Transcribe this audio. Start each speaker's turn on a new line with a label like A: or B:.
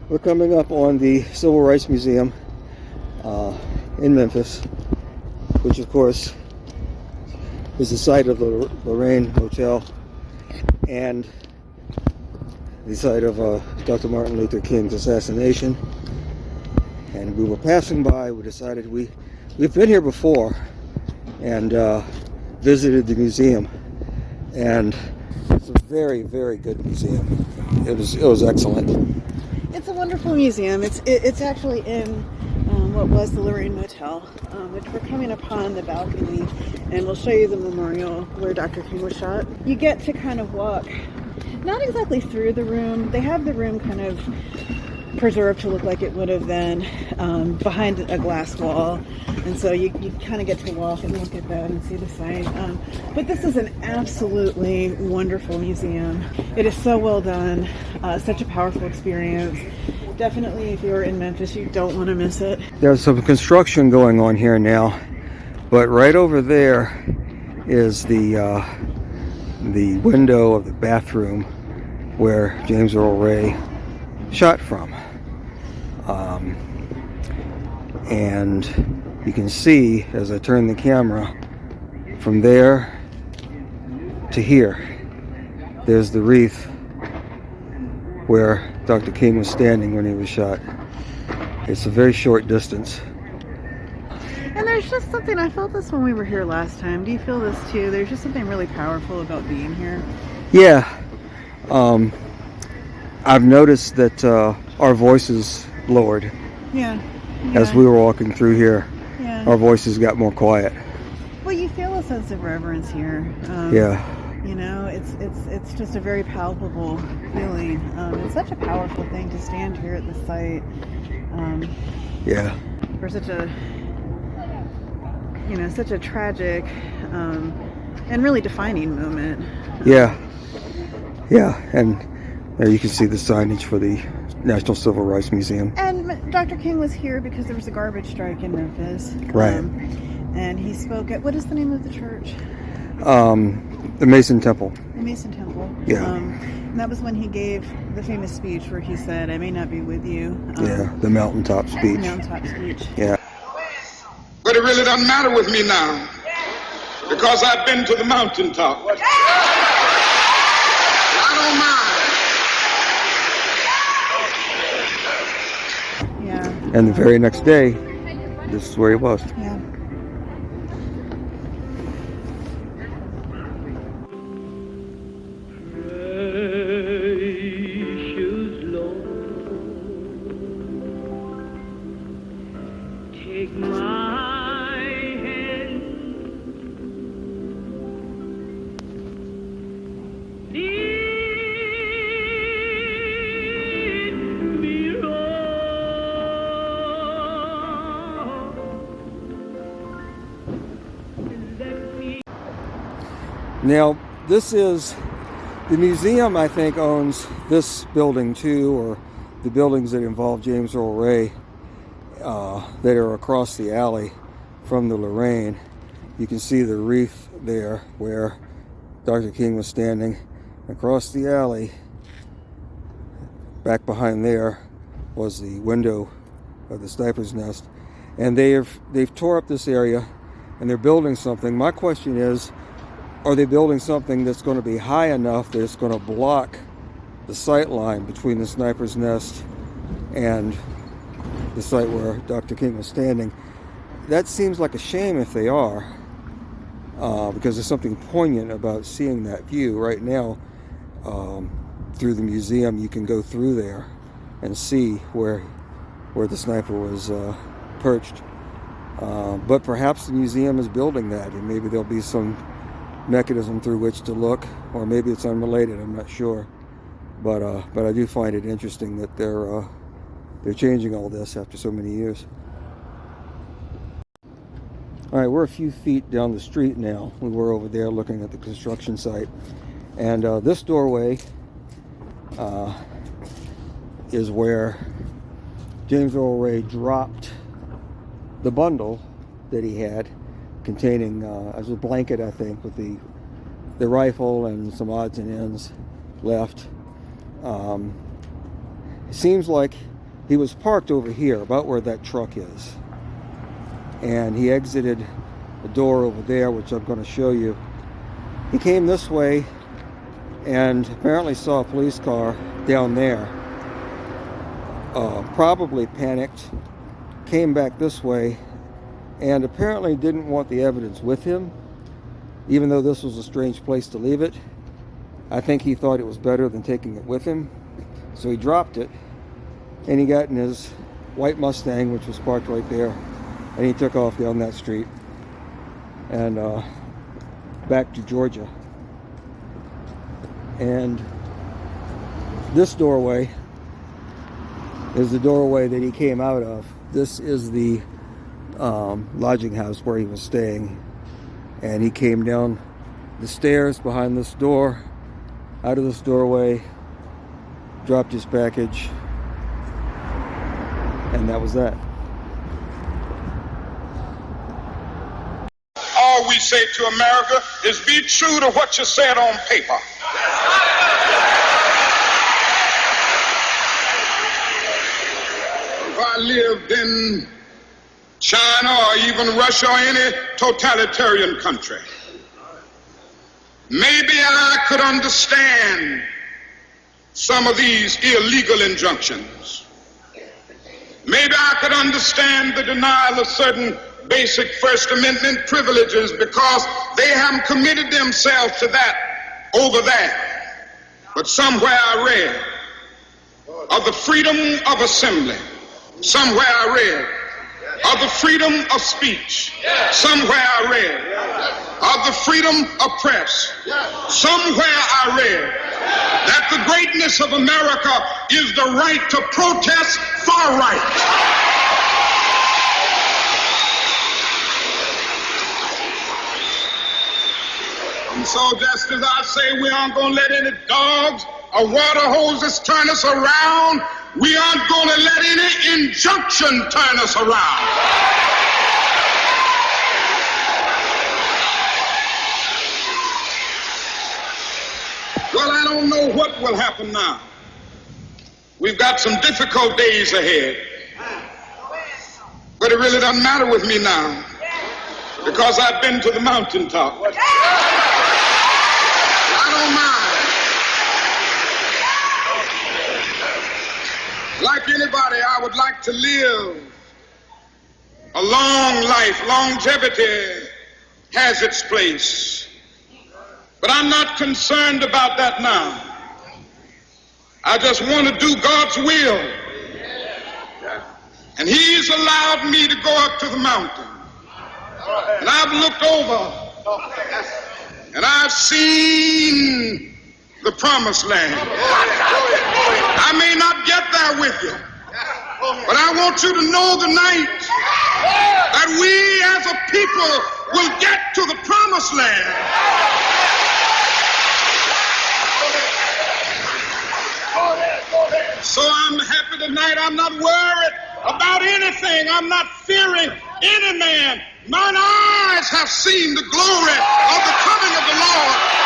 A: We're coming up on the Civil Rights Museum in Memphis, which of course is the site of the Lorraine Hotel and the site of Dr. Martin Luther King's assassination. And we were passing by, we decided we've been here before and visited the museum, and it's a very, very good museum. It was excellent.
B: It's a wonderful museum. It's actually in what was the Lorraine Motel. We're coming upon the balcony, and we'll show you the memorial where Dr. King was shot. You get to kind of walk, not exactly through the room. They have the room kind of preserved to look like it would have been behind a glass wall, and so you kind of get to walk and look at that and see the site. But this is an absolutely wonderful museum. It is so well done, such a powerful experience. Definitely, if you're in Memphis, you don't want to miss it.
A: There's some construction going on here now, but right over there is the window of the bathroom where James Earl Ray shot from. And you can see, as I turn the camera, from there to here, there's the wreath where Dr. King was standing when he was shot. It's a very short distance.
B: And there's just something, I felt this when we were here last time. Do you feel this too? There's just something really powerful about being here.
A: Yeah. I've noticed that our voices lowered.
B: Yeah.
A: As we were walking through here.
B: Yeah.
A: Our voices got more quiet.
B: Well, you feel a sense of reverence here.
A: Yeah.
B: You know, it's just a very palpable feeling. It's such a powerful thing to stand here at the site.
A: Yeah.
B: For such a tragic and really defining moment.
A: Yeah. Yeah, and there you can see the signage for the National Civil Rights Museum.
B: And Dr. King was here because there was a garbage strike in Memphis.
A: Right.
B: And he spoke at, what is the name of the church?
A: The Mason Temple.
B: The Mason Temple.
A: Yeah.
B: And that was when he gave the famous speech where he said, "I may not be with you."
A: Yeah, the Mountaintop speech.
B: The Mountaintop speech.
A: Yeah.
C: But it really doesn't matter with me now, because I've been to the mountaintop. I don't mind.
B: Yeah.
A: And the very next day, this is where he was.
B: Yeah.
A: Now, this is, the museum I think owns this building too, or the buildings that involve James Earl Ray that are across the alley from the Lorraine. You can see the wreath there where Dr. King was standing. Across the alley, back behind there, was the window of the sniper's nest. And they've tore up this area and they're building something. My question is, are they building something that's going to be high enough that it's going to block the sight line between the sniper's nest and the site where Dr. King was standing? That seems like a shame if they are, because there's something poignant about seeing that view. Right now, through the museum, you can go through there and see where the sniper was perched. But perhaps the museum is building that, and maybe there'll be some mechanism through which to look, or maybe it's unrelated. I'm not sure, but I do find it interesting that they're changing all this after so many years. All right, we're a few feet down the street now. We were over there looking at the construction site, and this doorway is where James Earl Ray dropped the bundle that he had, containing as a blanket, I think, with the rifle and some odds and ends left. It seems like he was parked over here, about where that truck is. And he exited the door over there, which I'm going to show you. He came this way and apparently saw a police car down there. Probably panicked, came back this way, and apparently didn't want the evidence with him, even though this was a strange place to leave it. I think he thought it was better than taking it with him, so he dropped it, and he got in his white Mustang, which was parked right there, and he took off down that street and back to Georgia. And this doorway is the doorway that he came out of. This is the lodging house where he was staying, and he came down the stairs behind this door, out of this doorway, dropped his package, and that was that.
C: All we say to America is be true to what you said on paper. If I lived in China or even Russia or any totalitarian country, maybe I could understand some of these illegal injunctions. Maybe I could understand the denial of certain basic First Amendment privileges because they haven't committed themselves to that over there. But somewhere I read of the freedom of assembly. Somewhere I read of the freedom of speech. Somewhere I read of the freedom of press. Somewhere I read that the greatness of America is the right to protest far right. And so just as I say we aren't going to let any dogs or water hoses turn us around, we aren't going to let any injunction turn us around. Well, I don't know what will happen now. We've got some difficult days ahead. But it really doesn't matter with me now, because I've been to the mountaintop. I don't mind. Like anybody, I would like to live a long life. Longevity has its place. But I'm not concerned about that now. I just want to do God's will. And He's allowed me to go up to the mountain. And I've looked over and I've seen the promised land. I may not get there with you, but I want you to know tonight that we as a people will get to the promised land. So I'm happy tonight. I'm not worried about anything. I'm not fearing any man. Mine eyes have seen the glory of the coming of the Lord.